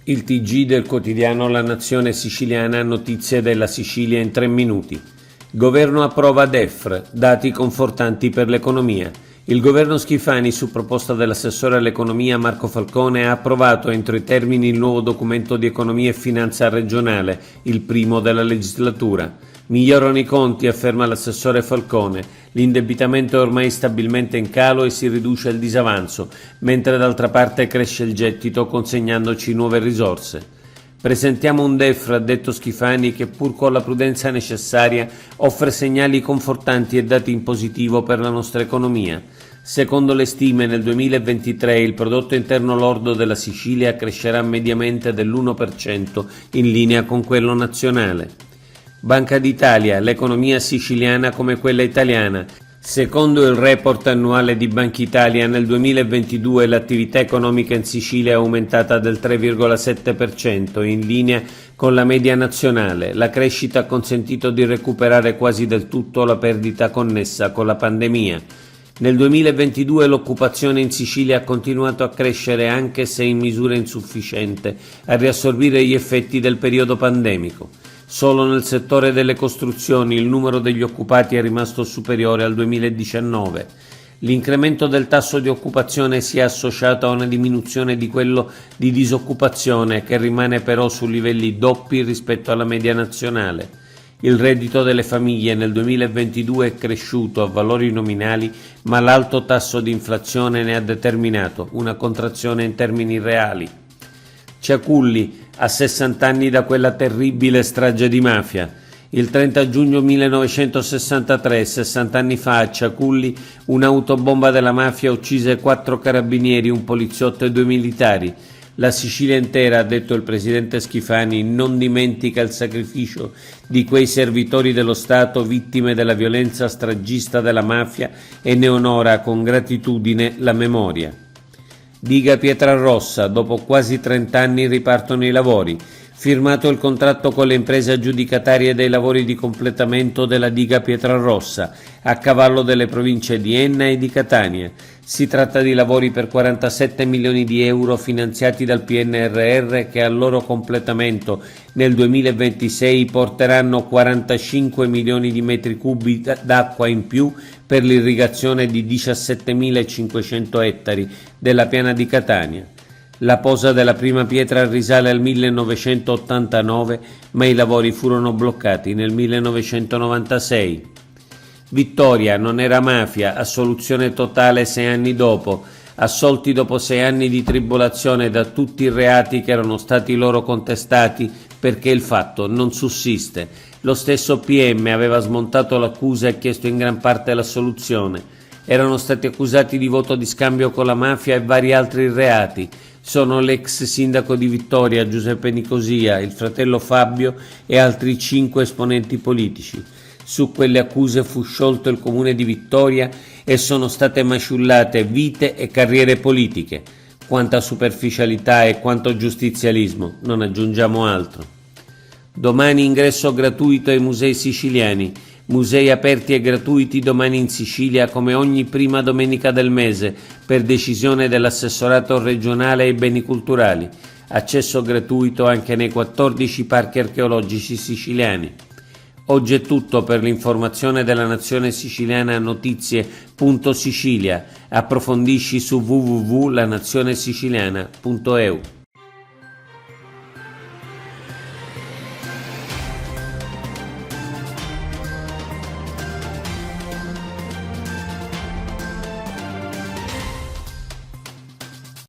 Il TG del quotidiano La Nazione Siciliana, notizie della Sicilia in 3 minuti. Governo approva DEF, dati confortanti per l'economia. Il governo Schifani, su proposta dell'assessore all'economia Marco Falcone, ha approvato entro i termini il nuovo documento di economia e finanza regionale, il primo della legislatura. Migliorano i conti, afferma l'assessore Falcone. L'indebitamento è ormai stabilmente in calo e si riduce il disavanzo, mentre d'altra parte cresce il gettito consegnandoci nuove risorse. Presentiamo un DEF, ha detto Schifani, che pur con la prudenza necessaria offre segnali confortanti e dati in positivo per la nostra economia. Secondo le stime, nel 2023 il prodotto interno lordo della Sicilia crescerà mediamente dell'1% in linea con quello nazionale. Banca d'Italia, l'economia siciliana come quella italiana. Secondo il report annuale di Banca Italia, nel 2022 l'attività economica in Sicilia è aumentata del 3,7%, in linea con la media nazionale. La crescita ha consentito di recuperare quasi del tutto la perdita connessa con la pandemia. Nel 2022 l'occupazione in Sicilia ha continuato a crescere, anche se in misura insufficiente a riassorbire gli effetti del periodo pandemico. Solo nel settore delle costruzioni il numero degli occupati è rimasto superiore al 2019. L'incremento del tasso di occupazione si è associato a una diminuzione di quello di disoccupazione, che rimane però su livelli doppi rispetto alla media nazionale. Il reddito delle famiglie nel 2022 è cresciuto a valori nominali, ma l'alto tasso di inflazione ne ha determinato una contrazione in termini reali. Ciaculli, a 60 anni da quella terribile strage di mafia. Il 30 giugno 1963, 60 anni fa, a Ciaculli, un'autobomba della mafia uccise 4 carabinieri, un poliziotto e 2 militari. La Sicilia intera, ha detto il presidente Schifani, non dimentica il sacrificio di quei servitori dello Stato vittime della violenza stragista della mafia e ne onora con gratitudine la memoria. Diga Pietrarrossa, dopo quasi 30 anni ripartono i lavori. Firmato il contratto con le imprese aggiudicatarie dei lavori di completamento della diga Pietrarrossa, a cavallo delle province di Enna e di Catania. Si tratta di lavori per 47 milioni di euro finanziati dal PNRR, che al loro completamento nel 2026 porteranno 45 milioni di metri cubi d'acqua in più per l'irrigazione di 17.500 ettari della piana di Catania. La posa della prima pietra risale al 1989, ma i lavori furono bloccati nel 1996. Vittoria, non era mafia, assoluzione totale 6 anni dopo, assolti dopo 6 anni di tribolazione da tutti i reati che erano stati loro contestati, perché il fatto non sussiste. Lo stesso PM aveva smontato l'accusa e chiesto in gran parte l'assoluzione. Erano stati accusati di voto di scambio con la mafia e vari altri reati. Sono l'ex sindaco di Vittoria, Giuseppe Nicosia, il fratello Fabio e altri 5 esponenti politici. Su quelle accuse fu sciolto il comune di Vittoria e sono state maciullate vite e carriere politiche. Quanta superficialità e quanto giustizialismo, non aggiungiamo altro. Domani ingresso gratuito ai musei siciliani. Musei aperti e gratuiti domani in Sicilia come ogni prima domenica del mese, per decisione dell'assessorato regionale ai beni culturali. Accesso gratuito anche nei 14 parchi archeologici siciliani. Oggi è tutto. Per l'informazione della Nazione Siciliana, notizie.sicilia. Approfondisci su www.lanazionesiciliana.eu.